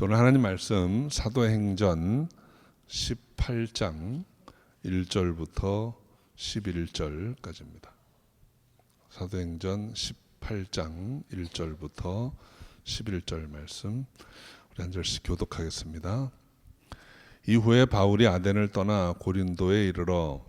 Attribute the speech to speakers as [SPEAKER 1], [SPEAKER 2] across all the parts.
[SPEAKER 1] 오늘 하나님 말씀 사도행전 18장 1절부터 11절까지입니다. 사도행전 18장 1절부터 11절 말씀 우리 한 절씩 교독하겠습니다. 이후에 바울이 아덴을 떠나 고린도에 이르러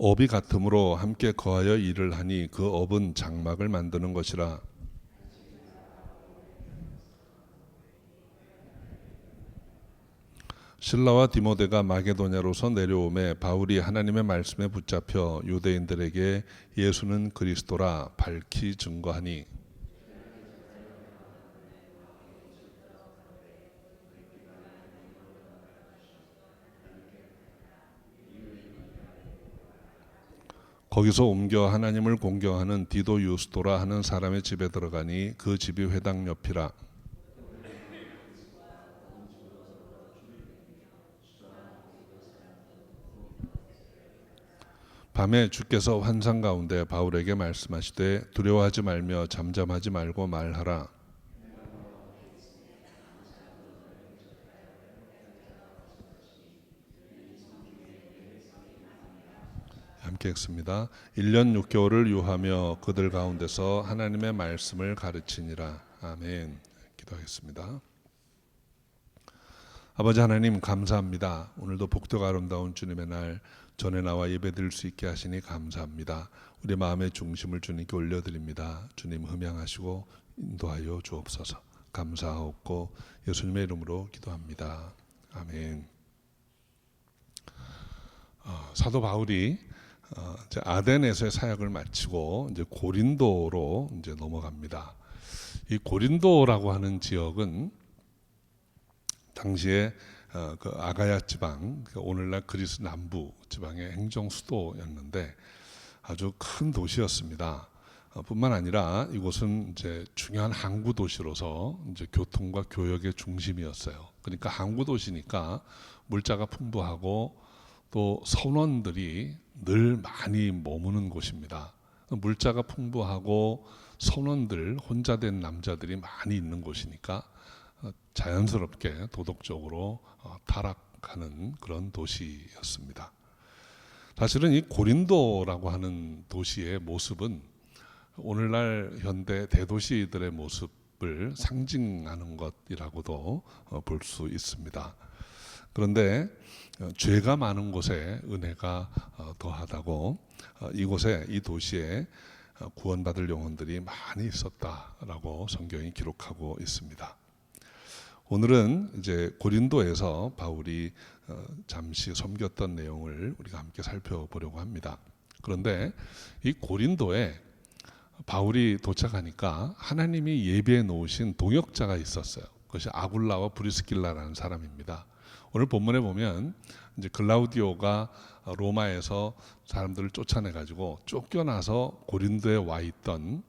[SPEAKER 1] 업이 같음으로 함께 거하여 일을 하니 그 업은 장막을 만드는 것이라. 실라와 디모데가 마게도냐로서 내려오매 바울이 하나님의 말씀에 붙잡혀 유대인들에게 예수는 그리스도라 밝히 증거하니 거기서 옮겨 하나님을 공경하는 디도 유스도라 하는 사람의 집에 들어가니 그 집이 회당 옆이라. 밤에 주께서 환상 가운데 바울에게 말씀하시되 두려워하지 말며 잠잠하지 말고 말하라. 함께 읽습니다. 1년 6개월을 유하며 그들 가운데서 하나님의 말씀을 가르치니라. 아멘. 기도하겠습니다. 아버지 하나님 감사합니다. 오늘도 복되고 아름다운 주님의 날 전에 나와 예배드릴 수 있게 하시니 감사합니다. 우리 마음의 중심을 주님께 올려드립니다. 주님 흠양하시고 인도하여 주옵소서. 감사하옵고 예수님의 이름으로 기도합니다. 아멘. 사도 바울이 이제 아덴에서의 사역을 마치고 이제 고린도로 이제 넘어갑니다. 이 고린도라고 하는 지역은 당시에 그 아가야 지방, 오늘날 그리스 남부 지방의 행정 수도였는데 아주 큰 도시였습니다. 뿐만 아니라 이곳은 이제 중요한 항구 도시로서 이제 교통과 교역의 중심이었어요. 그러니까 항구 도시니까 물자가 풍부하고 또 선원들이 늘 많이 머무는 곳입니다. 물자가 풍부하고 선원들, 혼자 된 남자들이 많이 있는 곳이니까 자연스럽게 도덕적으로 타락하는 그런 도시였습니다. 사실은 이 고린도라고 하는 도시의 모습은 오늘날 현대 대도시들의 모습을 상징하는 것이라고도 볼 수 있습니다. 그런데 죄가 많은 곳에 은혜가 더하다고 이곳에 이 도시에 구원받을 영혼들이 많이 있었다라고 성경이 기록하고 있습니다. 오늘은 이제 고린도에서 바울이 잠시 섬겼던 내용을 우리가 함께 살펴보려고 합니다. 그런데 이 고린도에 바울이 도착하니까 하나님이 예비해 놓으신 동역자가 있었어요. 그것이 아굴라와 브리스길라라는 사람입니다. 오늘 본문에 보면 이제 글라우디오가 로마에서 사람들을 쫓아내 가지고 쫓겨나서 고린도에 와 있던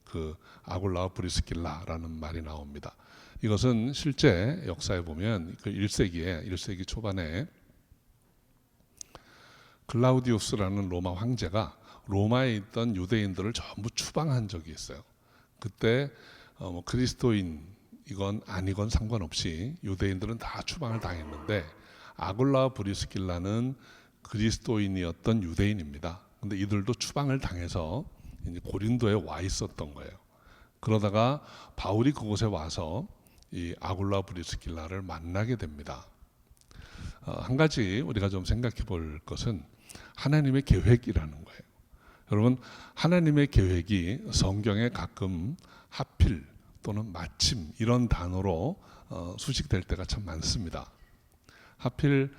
[SPEAKER 1] 그 아굴라와 브리스길라라는 말이 나옵니다. 이것은 실제 역사에 보면 그 1세기 초반에 글라우디우스라는 로마 황제가 로마에 있던 유대인들을 전부 추방한 적이 있어요. 그때 그리스도인이건 아니건 상관없이 유대인들은 다 추방을 당했는데 아굴라와 브리스길라는 그리스도인이었던 유대인입니다. 근데 이들도 추방을 당해서 이제 고린도에 와 있었던 거예요. 그러다가 바울이 그곳에 와서 이 아굴라 브리스길라를 만나게 됩니다. 한 가지 우리가 좀 생각해 볼 것은 하나님의 계획이라는 거예요. 여러분, 하나님의 계획이 성경에 가끔 하필 또는 마침 이런 단어로 수식될 때가 참 많습니다. 하필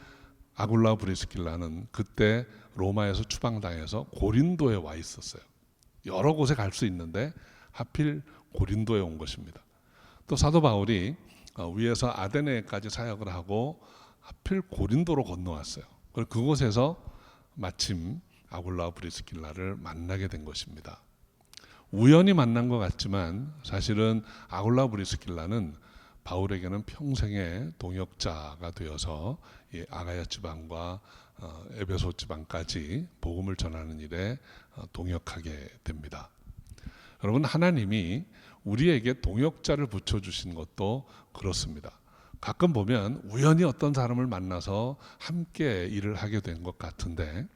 [SPEAKER 1] 아굴라 브리스길라는 그때 로마에서 추방당해서 고린도에 와 있었어요. 여러 곳에 갈 수 있는데 하필 고린도에 온 것입니다. 또 사도 바울이 위에서 아데네까지 사역을 하고 하필 고린도로 건너왔어요. 그리고 그곳에서 마침 아굴라 브리스길라를 만나게 된 것입니다. 우연히 만난 것 같지만 사실은 아굴라 브리스길라는 바울에게는 평생의 동역자가 되어서 이 아가야 지방과 에베소 지방까지 복음을 전하는 일에 동역하게 됩니다. 여러분, 하나님이 우리에게 동역자를 붙여주신 것도 그렇습니다. 가끔 보면 우연히 어떤 사람을 만나서 함께 일을 하게 된 것 같은데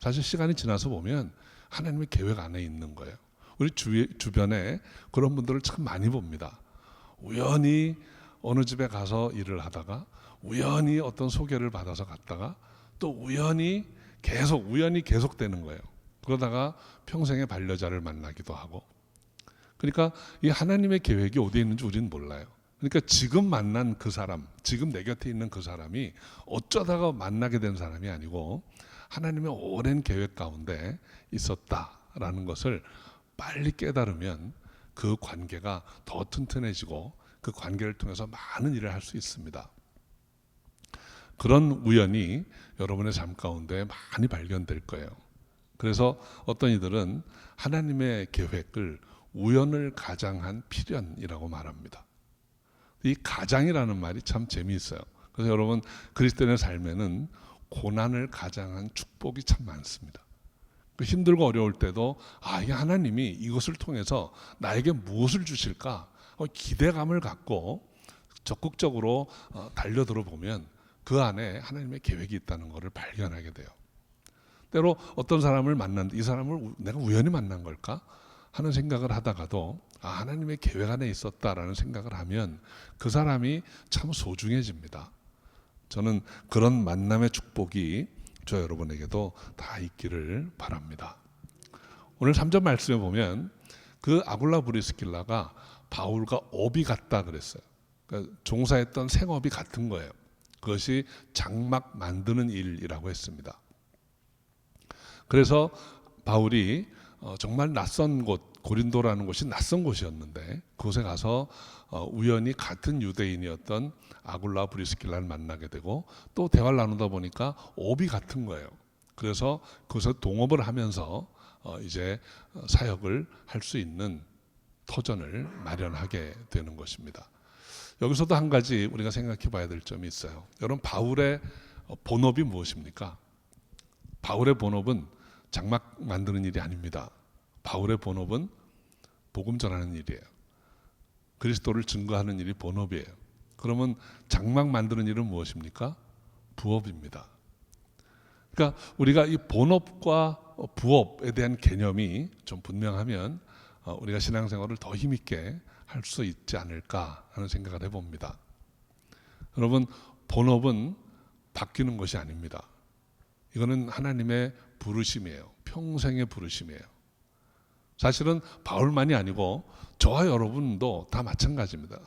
[SPEAKER 1] 사실 시간이 지나서 보면 하나님의 계획 안에 있는 거예요. 우리 주변에 그런 분들을 참 많이 봅니다. 우연히 어느 집에 가서 일을 하다가 우연히 어떤 소개를 받아서 갔다가 또 우연히 계속되는 거예요. 그러다가 평생의 반려자를 만나기도 하고. 그러니까 이 하나님의 계획이 어디에 있는지 우리는 몰라요. 그러니까 지금 만난 그 사람, 지금 내 곁에 있는 그 사람이 어쩌다가 만나게 된 사람이 아니고 하나님의 오랜 계획 가운데 있었다라는 것을 빨리 깨달으면 그 관계가 더 튼튼해지고 그 관계를 통해서 많은 일을 할 수 있습니다. 그런 우연이 여러분의 삶 가운데 많이 발견될 거예요. 그래서 어떤 이들은 하나님의 계획을 우연을 가장한 필연이라고 말합니다. 이 가장이라는 말이 참 재미있어요. 그래서 여러분, 그리스도인의 삶에는 고난을 가장한 축복이 참 많습니다. 힘들고 어려울 때도 이게 하나님이 이것을 통해서 나에게 무엇을 주실까 기대감을 갖고 적극적으로 달려들어 보면 그 안에 하나님의 계획이 있다는 것을 발견하게 돼요. 때로 어떤 사람을 만났는데 이 사람을 내가 우연히 만난 걸까 하는 생각을 하다가도 하나님의 계획 안에 있었다라는 생각을 하면 그 사람이 참 소중해집니다. 저는 그런 만남의 축복이 저 여러분에게도 다 있기를 바랍니다. 오늘 3절 말씀에 보면 그 아굴라 브리스길라가 바울과 업이 같다 그랬어요. 그러니까 종사했던 생업이 같은 거예요. 그것이 장막 만드는 일이라고 했습니다. 그래서 바울이 정말 낯선 곳, 고린도라는 곳이 낯선 곳이었는데 그곳에 가서 우연히 같은 유대인이었던 아굴라 브리스길라를 만나게 되고 또 대화를 나누다 보니까 업이 같은 거예요. 그래서 그것을 동업을 하면서 이제 사역을 할 수 있는 터전을 마련하게 되는 것입니다. 여기서도 한 가지 우리가 생각해 봐야 될 점이 있어요. 여러분, 바울의 본업이 무엇입니까? 바울의 본업은 장막 만드는 일이 아닙니다. 바울의 본업은 복음 전하는 일이에요. 그리스도를 증거하는 일이 본업이에요. 그러면 장막 만드는 일은 무엇입니까? 부업입니다. 그러니까 우리가 이 본업과 부업에 대한 개념이 좀 분명하면 우리가 신앙생활을 더 힘있게 할 수 있지 않을까 하는 생각을 해봅니다. 여러분, 본업은 바뀌는 것이 아닙니다. 이거는 하나님의 부르심이에요. 평생의 부르심이에요. 사실은 바울만이 아니고 저와 여러분도 다 마찬가지입니다.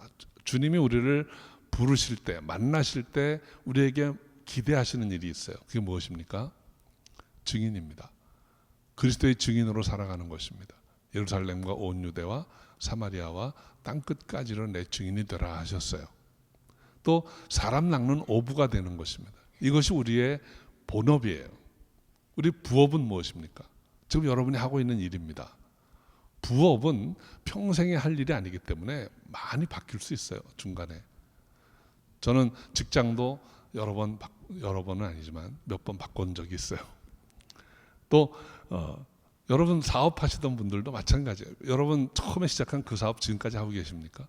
[SPEAKER 1] 주님이 우리를 부르실 때, 만나실 때 우리에게 기대하시는 일이 있어요. 그게 무엇입니까? 증인입니다. 그리스도의 증인으로 살아가는 것입니다. 예루살렘과 온 유대와 사마리아와 땅끝까지로 내 증인이 되라 하셨어요. 또 사람 낚는 어부가 되는 것입니다. 이것이 우리의 본업이에요. 우리 부업은 무엇입니까? 지금 여러분이 하고 있는 일입니다. 부업은 평생에 할 일이 아니기 때문에 많이 바뀔 수 있어요. 중간에. 저는 직장도 여러 번은 아니지만 몇 번 바꾼 적이 있어요. 또 여러분 사업하시던 분들도 마찬가지예요. 여러분 처음에 시작한 그 사업 지금까지 하고 계십니까?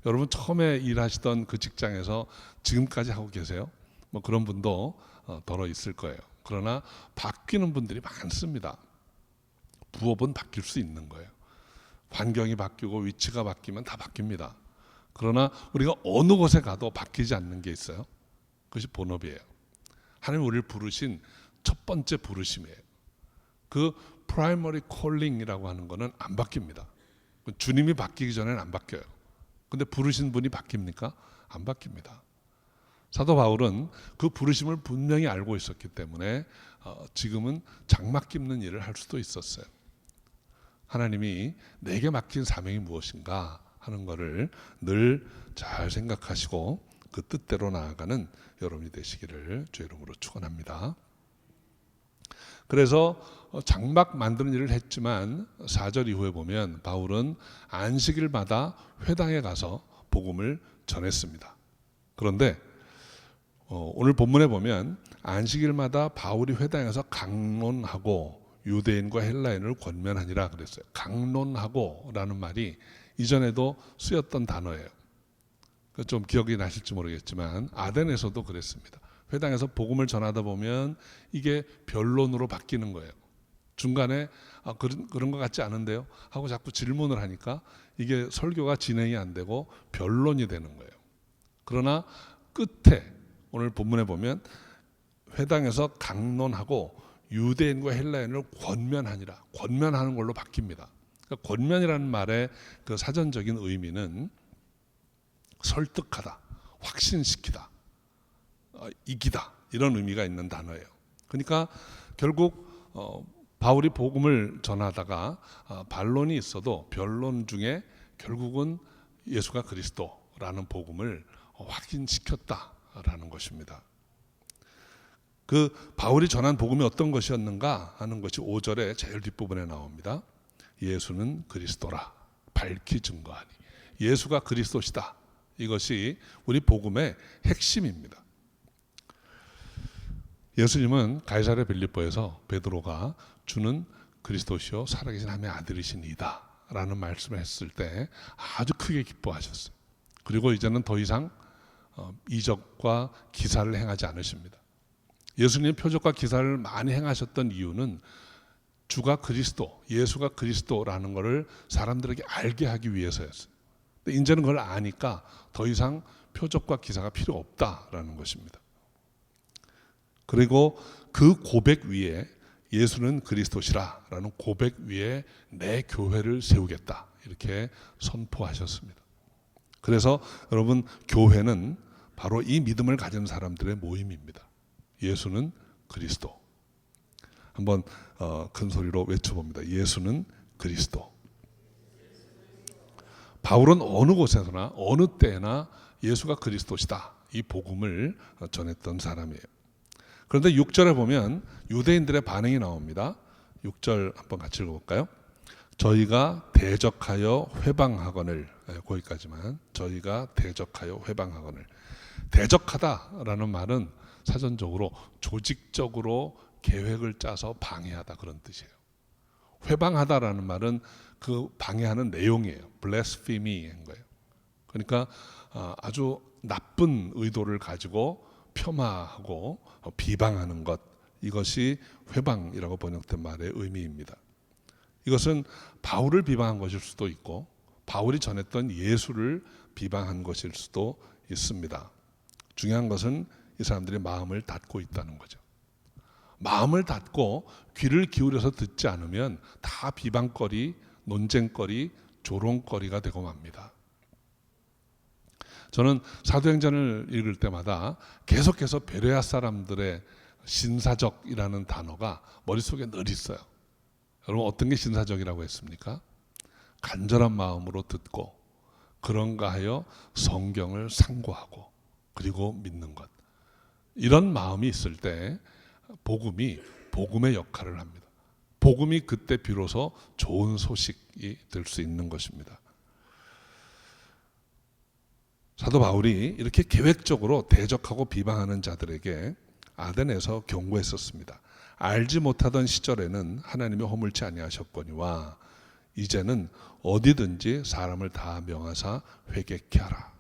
[SPEAKER 1] 여러분 처음에 일하시던 그 직장에서 지금까지 하고 계세요? 뭐 그런 분도 덜어 있을 거예요. 그러나 바뀌는 분들이 많습니다. 부업은 바뀔 수 있는 거예요. 환경이 바뀌고 위치가 바뀌면 다 바뀝니다. 그러나 우리가 어느 곳에 가도 바뀌지 않는 게 있어요. 그것이 본업이에요. 하나님 우리를 부르신 첫 번째 부르심이에요. 그 프라이머리 콜링이라고 하는 거는 안 바뀝니다. 주님이 바뀌기 전에는 안 바뀌어요. 근데 부르신 분이 바뀝니까? 안 바뀝니다. 사도 바울은 그 부르심을 분명히 알고 있었기 때문에 지금은 장막 깁는 일을 할 수도 있었어요. 하나님이 내게 맡긴 사명이 무엇인가 하는 것을 늘 잘 생각하시고 그 뜻대로 나아가는 여러분이 되시기를 주의 이름으로 축원합니다. 그래서 장막 만드는 일을 했지만 4절 이후에 보면 바울은 안식일마다 회당에 가서 복음을 전했습니다. 그런데 오늘 본문에 보면 안식일마다 바울이 회당에서 강론하고 유대인과 헬라인을 권면하니라 그랬어요. 강론하고 라는 말이 이전에도 쓰였던 단어예요. 좀 기억이 나실지 모르겠지만 아덴에서도 그랬습니다. 회당에서 복음을 전하다 보면 이게 변론으로 바뀌는 거예요. 중간에 그런 것 같지 않은데요 하고 자꾸 질문을 하니까 이게 설교가 진행이 안 되고 변론이 되는 거예요. 그러나 끝에 오늘 본문에 보면 회당에서 강론하고 유대인과 헬라인을 권면하니라, 권면하는 걸로 바뀝니다. 그러니까 권면이라는 말의 그 사전적인 의미는 설득하다, 확신시키다, 이기다 이런 의미가 있는 단어예요. 그러니까 결국 바울이 복음을 전하다가 반론이 있어도 변론 중에 결국은 예수가 그리스도라는 복음을 확인시켰다라는 것입니다. 그 바울이 전한 복음이 어떤 것이었는가 하는 것이 5절의 제일 뒷부분에 나옵니다. 예수는 그리스도라 밝히 증거하니. 예수가 그리스도시다. 이것이 우리 복음의 핵심입니다. 예수님은 가이사랴 빌립보에서 베드로가 주는 그리스도시요 살아계신 하나님의 아들이시니이다 라는 말씀을 했을 때 아주 크게 기뻐하셨어요. 그리고 이제는 더 이상 이적과 기사를 행하지 않으십니다. 예수님 표적과 기사를 많이 행하셨던 이유는 주가 그리스도, 예수가 그리스도라는 것을 사람들에게 알게 하기 위해서였어요. 근데 이제는 그걸 아니까 더 이상 표적과 기사가 필요 없다라는 것입니다. 그리고 그 고백 위에 예수는 그리스도시라라는 고백 위에 내 교회를 세우겠다 이렇게 선포하셨습니다. 그래서 여러분 교회는 바로 이 믿음을 가진 사람들의 모임입니다. 예수는 그리스도. 한번 큰 소리로 외쳐봅니다. 예수는 그리스도. 바울은 어느 곳에서나 어느 때나 예수가 그리스도시다 이 복음을 전했던 사람이에요. 그런데 6절에 보면 유대인들의 반응이 나옵니다. 6절 한번 같이 읽어볼까요? 저희가 대적하여 회방하거늘, 거기까지만. 저희가 대적하여 회방하거늘. 대적하다라는 말은 사전적으로 조직적으로 계획을 짜서 방해하다 그런 뜻이에요. 회방하다라는 말은 그 방해하는 내용이에요. blasphemy인 거예요. 그러니까 아주 나쁜 의도를 가지고 폄하하고 비방하는 것, 이것이 회방이라고 번역된 말의 의미입니다. 이것은 바울을 비방한 것일 수도 있고 바울이 전했던 예수를 비방한 것일 수도 있습니다. 중요한 것은 이 사람들이 마음을 닫고 있다는 거죠. 마음을 닫고 귀를 기울여서 듣지 않으면 다 비방거리, 논쟁거리, 조롱거리가 되고 맙니다. 저는 사도행전을 읽을 때마다 계속해서 베레아 사람들의 신사적이라는 단어가 머릿속에 늘 있어요. 여러분 어떤 게 신사적이라고 했습니까? 간절한 마음으로 듣고 그런가 하여 성경을 상고하고 그리고 믿는 것. 이런 마음이 있을 때 복음이 복음의 역할을 합니다. 복음이 그때 비로소 좋은 소식이 될 수 있는 것입니다. 사도 바울이 이렇게 계획적으로 대적하고 비방하는 자들에게 아덴에서 경고했었습니다. 알지 못하던 시절에는 하나님의 허물치 아니하셨거니와 이제는 어디든지 사람을 다 명하사 회개케 하라.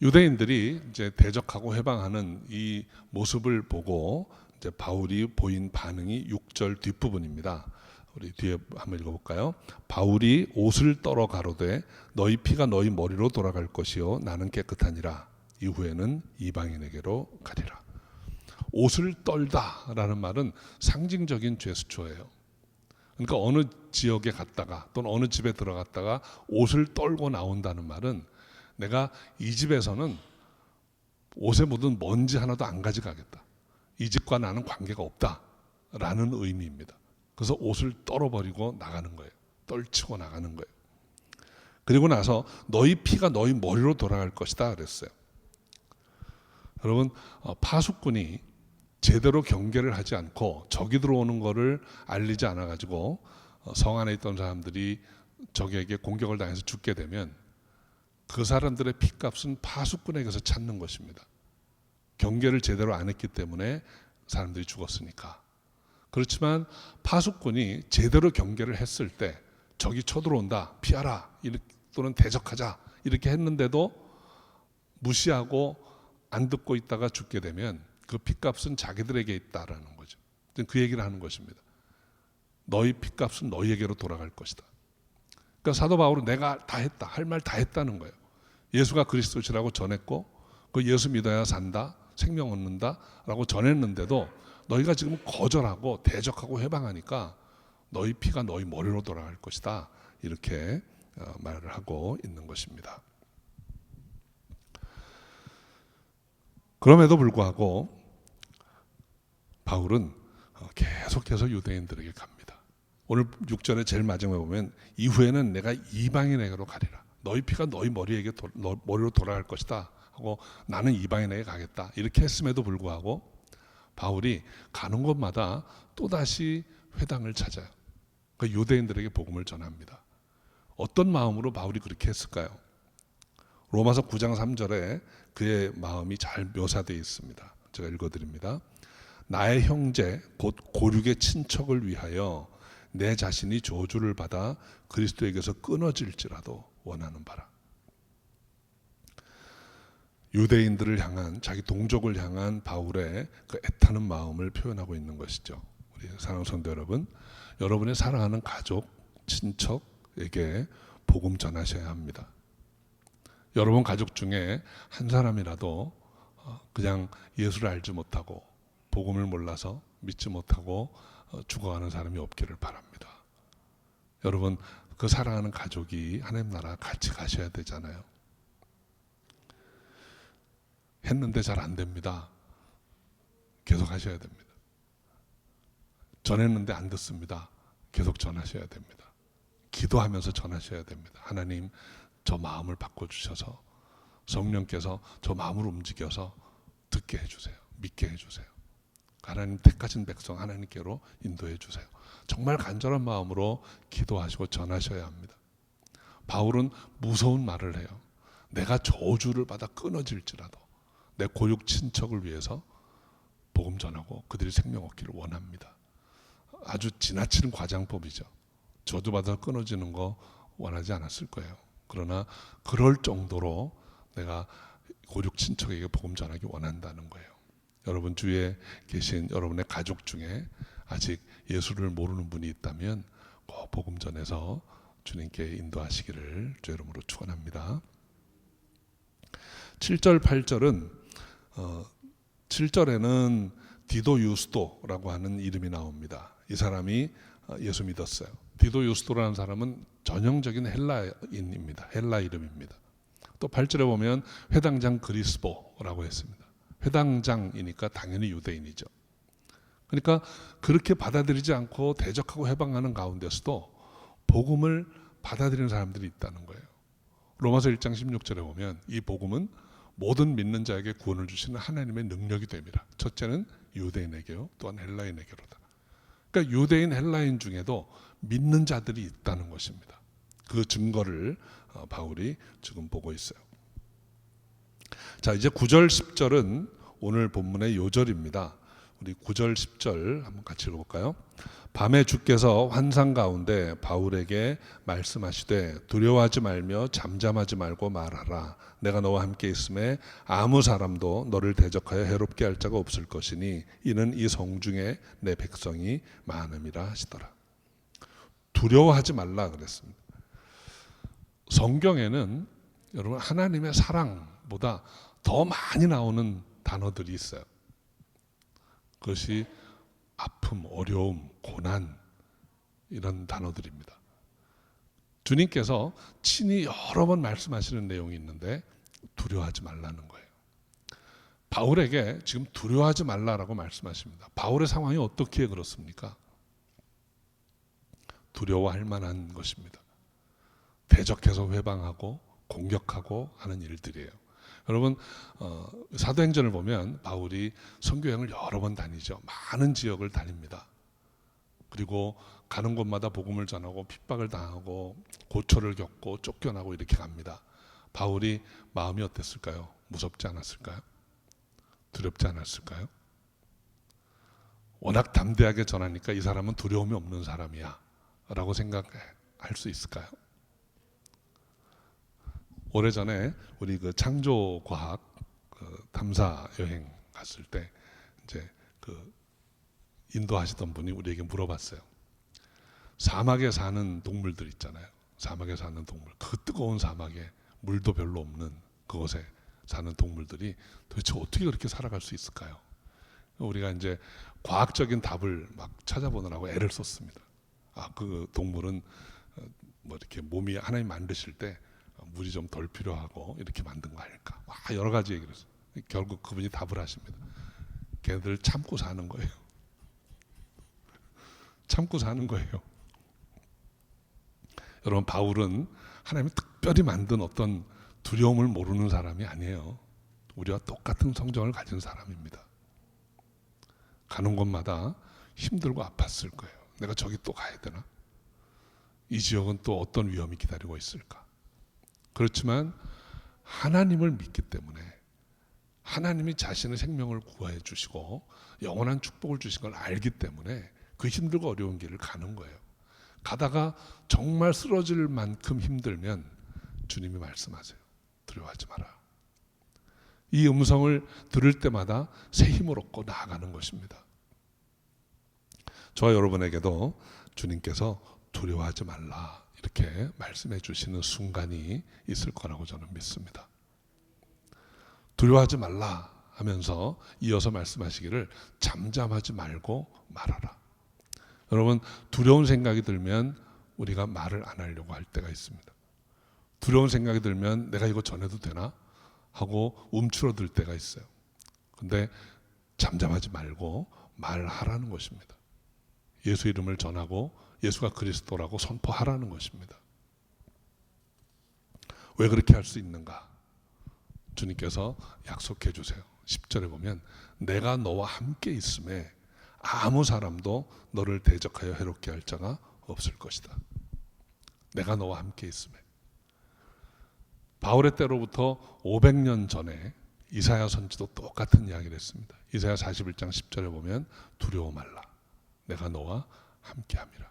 [SPEAKER 1] 유대인들이 이제 대적하고 회방하는 이 모습을 보고 이제 바울이 보인 반응이 6절 뒷부분입니다. 우리 뒤에 한번 읽어볼까요? 바울이 옷을 떨어 가로되 너희 피가 너희 머리로 돌아갈 것이요 나는 깨끗하니라. 이후에는 이방인에게로 가리라. 옷을 떨다라는 말은 상징적인 제스처예요. 그러니까 어느 지역에 갔다가 또는 어느 집에 들어갔다가 옷을 떨고 나온다는 말은 내가 이 집에서는 옷에 묻은 먼지 하나도 안 가져가겠다. 이 집과 나는 관계가 없다라는 의미입니다. 그래서 옷을 떨어버리고 나가는 거예요. 떨치고 나가는 거예요. 그리고 나서 너희 피가 너희 머리로 돌아갈 것이다 그랬어요. 여러분 파수꾼이 제대로 경계를 하지 않고 적이 들어오는 것을 알리지 않아가지고 성 안에 있던 사람들이 적에게 공격을 당해서 죽게 되면 그 사람들의 핏값은 파수꾼에게서 찾는 것입니다. 경계를 제대로 안 했기 때문에 사람들이 죽었으니까. 그렇지만 파수꾼이 제대로 경계를 했을 때 적이 쳐들어온다, 피하라, 또는 대적하자 이렇게 했는데도 무시하고 안 듣고 있다가 죽게 되면 그 핏값은 자기들에게 있다라는 거죠. 그 얘기를 하는 것입니다. 너희 핏값은 너희에게로 돌아갈 것이다. 그러니까 사도 바울은 내가 다 했다, 할 말 다 했다는 거예요. 예수가 그리스도시라고 전했고 그 예수 믿어야 산다, 생명 얻는다 라고 전했는데도 너희가 지금 거절하고 대적하고 해방하니까 너희 피가 너희 머리로 돌아갈 것이다, 이렇게 말을 하고 있는 것입니다. 그럼에도 불구하고 바울은 계속해서 유대인들에게 갑니다. 오늘 6절에 제일 마지막에 보면 이후에는 내가 이방인에게로 가리라. 너희 피가 너희 머리로 돌아갈 것이다 하고 나는 이방인에게 가겠다 이렇게 했음에도 불구하고 바울이 가는 곳마다 또다시 회당을 찾아요. 그 유대인들에게 복음을 전합니다. 어떤 마음으로 바울이 그렇게 했을까요? 로마서 9장 3절에 그의 마음이 잘 묘사되어 있습니다. 제가 읽어드립니다. 나의 형제 곧 고륙의 친척을 위하여 내 자신이 저주를 받아 그리스도에게서 끊어질지라도 원하는 바라. 유대인들을 향한, 자기 동족을 향한 바울의 그 애타는 마음을 표현하고 있는 것이죠. 우리 사랑하는 성도 여러분, 여러분의 사랑하는 가족, 친척에게 복음 전하셔야 합니다. 여러분 가족 중에 한 사람이라도 그냥 예수를 알지 못하고 복음을 몰라서 믿지 못하고 죽어가는 사람이 없기를 바랍니다. 여러분 그 사랑하는 가족이 하나님 나라 같이 가셔야 되잖아요. 했는데 잘 안 됩니다. 계속 하셔야 됩니다. 전했는데 안 듣습니다. 계속 전하셔야 됩니다. 기도하면서 전하셔야 됩니다. 하나님 저 마음을 바꿔주셔서 성령께서 저 마음을 움직여서 듣게 해주세요. 믿게 해주세요. 하나님 택하신 백성 하나님께로 인도해 주세요. 정말 간절한 마음으로 기도하시고 전하셔야 합니다. 바울은 무서운 말을 해요. 내가 저주를 받아 끊어질지라도 내 고육 친척을 위해서 복음 전하고 그들이 생명 얻기를 원합니다. 아주 지나치는 과장법이죠. 저주받아 끊어지는 거 원하지 않았을 거예요. 그러나 그럴 정도로 내가 고육 친척에게 복음 전하기 원한다는 거예요. 여러분 주위에 계신 여러분의 가족 중에 아직 예수를 모르는 분이 있다면 꼭 복음 전해서 주님께 인도하시기를 주의 이름으로 축원합니다. 7절 8절은 7절에는 디도 유스도라고 하는 이름이 나옵니다. 이 사람이 예수 믿었어요. 디도 유스도라는 사람은 전형적인 헬라인입니다. 헬라 이름입니다. 또 8절에 보면 회당장 그리스보라고 했습니다. 회당장이니까 당연히 유대인이죠. 그러니까 그렇게 받아들이지 않고 대적하고 해방하는 가운데서도 복음을 받아들이는 사람들이 있다는 거예요. 로마서 1장 16절에 보면 이 복음은 모든 믿는 자에게 구원을 주시는 하나님의 능력이 됩니다. 첫째는 유대인에게요, 또한 헬라인에게로다. 그러니까 유대인, 헬라인 중에도 믿는 자들이 있다는 것입니다. 그 증거를 바울이 지금 보고 있어요. 자, 이제 9절 10절은 오늘 본문의 요절입니다. 우리 9절 10절 한번 같이 읽어볼까요? 밤에 주께서 환상 가운데 바울에게 말씀하시되 두려워하지 말며 잠잠하지 말고 말하라. 내가 너와 함께 있음에 아무 사람도 너를 대적하여 해롭게 할 자가 없을 것이니 이는 이 성중에 내 백성이 많음이라 하시더라. 두려워하지 말라 그랬습니다. 성경에는 여러분 하나님의 사랑보다 더 많이 나오는 단어들이 있어요. 그것이 아픔, 어려움, 고난 이런 단어들입니다. 주님께서 친히 여러 번 말씀하시는 내용이 있는데 두려워하지 말라는 거예요. 바울에게 지금 두려워하지 말라라고 말씀하십니다. 바울의 상황이 어떻게 그렇습니까? 두려워할 만한 것입니다. 대적해서 회방하고 공격하고 하는 일들이에요. 여러분 사도행전을 보면 바울이 선교여행을 여러 번 다니죠. 많은 지역을 다닙니다. 그리고 가는 곳마다 복음을 전하고 핍박을 당하고 고초를 겪고 쫓겨나고 이렇게 갑니다. 바울이 마음이 어땠을까요? 무섭지 않았을까요? 두렵지 않았을까요? 워낙 담대하게 전하니까 이 사람은 두려움이 없는 사람이야 라고 생각할 수 있을까요? 오래전에 우리 그 창조과학 탐사 여행 갔을 때 이제 그 인도하시던 분이 우리에게 물어봤어요. 사막에 사는 동물들 있잖아요. 사막에 사는 동물, 그 뜨거운 사막에 물도 별로 없는 그곳에 사는 동물들이 도대체 어떻게 그렇게 살아갈 수 있을까요? 우리가 이제 과학적인 답을 막 찾아보느라고 애를 썼습니다. 그 동물은 뭐 이렇게 몸이 하나님 만드실 때 물이 좀 덜 필요하고 이렇게 만든 거 아닐까? 여러 가지 얘기를 했어요. 결국 그분이 답을 하십니다. 걔네들 참고 사는 거예요. 참고 사는 거예요. 여러분, 바울은 하나님이 특별히 만든 어떤 두려움을 모르는 사람이 아니에요. 우리와 똑같은 성정을 가진 사람입니다. 가는 곳마다 힘들고 아팠을 거예요. 내가 저기 또 가야 되나? 이 지역은 또 어떤 위험이 기다리고 있을까? 그렇지만 하나님을 믿기 때문에, 하나님이 자신의 생명을 구해 주시고 영원한 축복을 주신 걸 알기 때문에 그 힘들고 어려운 길을 가는 거예요. 가다가 정말 쓰러질 만큼 힘들면 주님이 말씀하세요. 두려워하지 마라. 이 음성을 들을 때마다 새 힘을 얻고 나아가는 것입니다. 저와 여러분에게도 주님께서 두려워하지 말라 이렇게 말씀해 주시는 순간이 있을 거라고 저는 믿습니다. 두려워하지 말라 하면서 이어서 말씀하시기를 잠잠하지 말고 말하라. 여러분, 두려운 생각이 들면 우리가 말을 안 하려고 할 때가 있습니다. 두려운 생각이 들면 내가 이거 전해도 되나 하고 움츠러들 때가 있어요. 근데 잠잠하지 말고 말하라는 것입니다. 예수 이름을 전하고 예수가 그리스도라고 선포하라는 것입니다. 왜 그렇게 할 수 있는가? 주님께서 약속해 주세요. 10절에 보면 내가 너와 함께 있음에 아무 사람도 너를 대적하여 해롭게 할 자가 없을 것이다. 내가 너와 함께 있음에. 바울의 때로부터 500년 전에 이사야 선지도 똑같은 이야기를 했습니다. 이사야 41장 10절에 보면 두려워 말라. 내가 너와 함께함이라.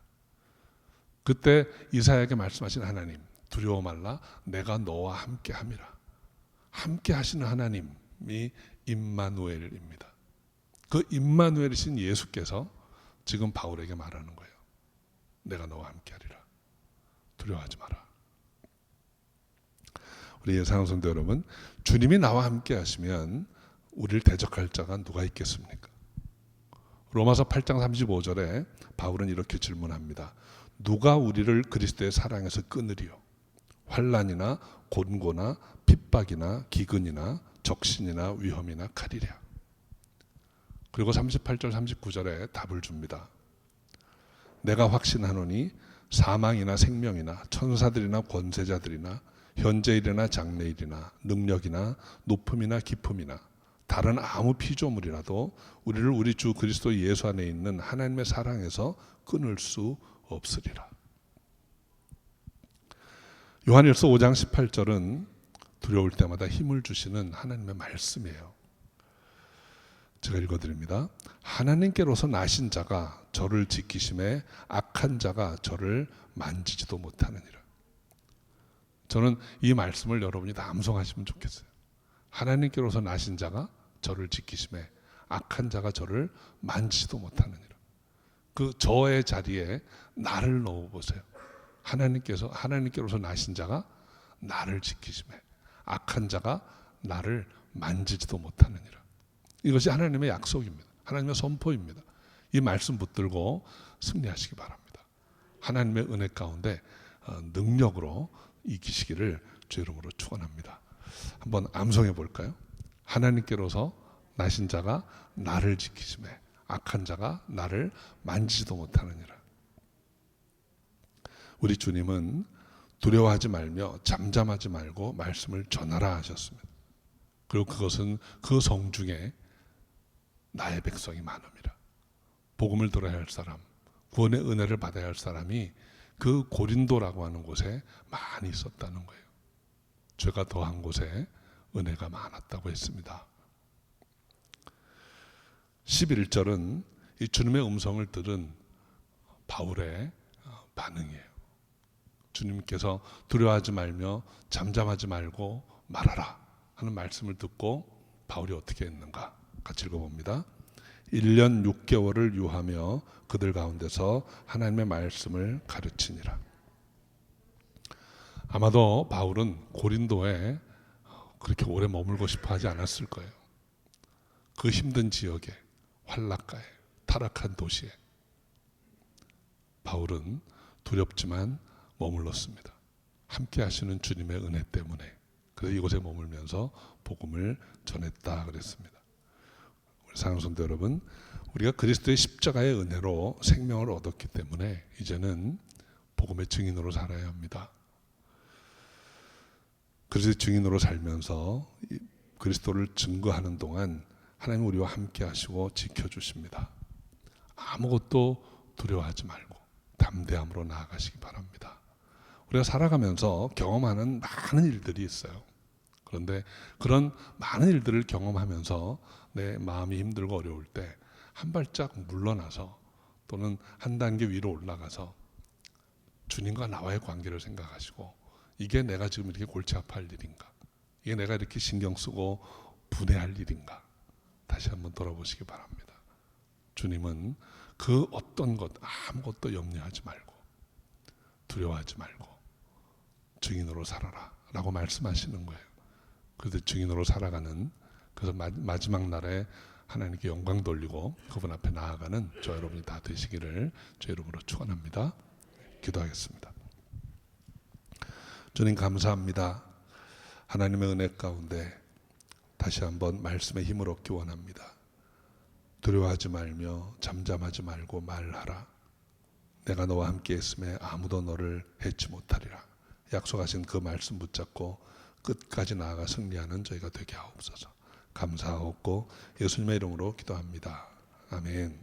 [SPEAKER 1] 그때 이사야에게 말씀하신 하나님, 두려워 말라. 내가 너와 함께함이라. 함께 하시는 하나님이 임마누엘입니다. 그 임마누엘이신 예수께서 지금 바울에게 말하는 거예요. 내가 너와 함께하리라. 두려워하지 마라. 우리 예상하는 성도 여러분, 주님이 나와 함께 하시면 우리를 대적할 자가 누가 있겠습니까? 로마서 8장 35절에 바울은 이렇게 질문합니다. 누가 우리를 그리스도의 사랑에서 끊으리요? 환난이나 곤고나 핍박이나 기근이나 적신이나 위험이나 칼이랴. 그리고 38절 39절에 답을 줍니다. 내가 확신하노니 사망이나 생명이나 천사들이나 권세자들이나 현재일이나 장래일이나 능력이나 높음이나 깊음이나 다른 아무 피조물이라도 우리를 우리 주 그리스도 예수 안에 있는 하나님의 사랑에서 끊을 수 없으리라. 요한일서 5장 18절은 두려울 때마다 힘을 주시는 하나님의 말씀이에요. 제가 읽어드립니다. 하나님께로서 나신 자가 저를 지키심에 악한 자가 저를 만지지도 못하느니라. 저는 이 말씀을 여러분이 다 암송하시면 좋겠어요. 하나님께로서 나신 자가 저를 지키심에 악한 자가 저를 만지지도 못하느니라. 그 저의 자리에 나를 넣어보세요. 하나님께로서 나신 자가 나를 지키심에 악한 자가 나를 만지지도 못하느니라. 이것이 하나님의 약속입니다. 하나님의 선포입니다. 이 말씀 붙들고 승리하시기 바랍니다. 하나님의 은혜 가운데 능력으로 이기시기를 주 이름으로 축원합니다. 한번 암송해 볼까요? 하나님께로서 나신 자가 나를 지키심에 악한 자가 나를 만지지도 못하느니라. 우리 주님은 두려워하지 말며 잠잠하지 말고 말씀을 전하라 하셨습니다. 그리고 그것은 그 성중에 나의 백성이 많음이라. 복음을 들어야 할 사람, 구원의 은혜를 받아야 할 사람이 그 고린도라고 하는 곳에 많이 있었다는 거예요. 죄가 더한 곳에 은혜가 많았다고 했습니다. 11절은 이 주님의 음성을 들은 바울의 반응이에요. 주님께서 두려워하지 말며 잠잠하지 말고 말하라 하는 말씀을 듣고 바울이 어떻게 했는가 같이 읽어봅니다. 1년 6개월을 유하며 그들 가운데서 하나님의 말씀을 가르치니라. 아마도 바울은 고린도에 그렇게 오래 머물고 싶어 하지 않았을 거예요. 그 힘든 지역에, 환락가에, 타락한 도시에 바울은 두렵지만 머물렀습니다. 함께 하시는 주님의 은혜 때문에. 그래서 이곳에 머물면서 복음을 전했다 그랬습니다. 우리 사랑하는 성도 여러분, 우리가 그리스도의 십자가의 은혜로 생명을 얻었기 때문에 이제는 복음의 증인으로 살아야 합니다. 그리스도의 증인으로 살면서 그리스도를 증거하는 동안 하나님 우리와 함께 하시고 지켜주십니다. 아무것도 두려워하지 말고 담대함으로 나아가시기 바랍니다. 우리가 살아가면서 경험하는 많은 일들이 있어요. 그런데 그런 많은 일들을 경험하면서 내 마음이 힘들고 어려울 때 한 발짝 물러나서 또는 한 단계 위로 올라가서 주님과 나와의 관계를 생각하시고 이게 내가 지금 이렇게 골치 아파할 일인가? 이게 내가 이렇게 신경 쓰고 분해할 일인가? 다시 한번 돌아보시기 바랍니다. 주님은 그 어떤 것 아무것도 염려하지 말고 두려워하지 말고 증인으로 살아라 라고 말씀하시는 거예요. 그래서 증인으로 살아가는, 그래서 마지막 날에 하나님께 영광 돌리고 그분 앞에 나아가는 저 여러분이 다 되시기를 저 이름으로 축원합니다. 기도하겠습니다. 주님 감사합니다. 하나님의 은혜 가운데 다시 한번 말씀의 힘을 얻기 원합니다. 두려워하지 말며 잠잠하지 말고 말하라. 내가 너와 함께 있음에 아무도 너를 해치 못하리라. 약속하신 그 말씀 붙잡고 끝까지 나아가 승리하는 저희가 되게 하옵소서. 감사하옵고 예수님의 이름으로 기도합니다. 아멘.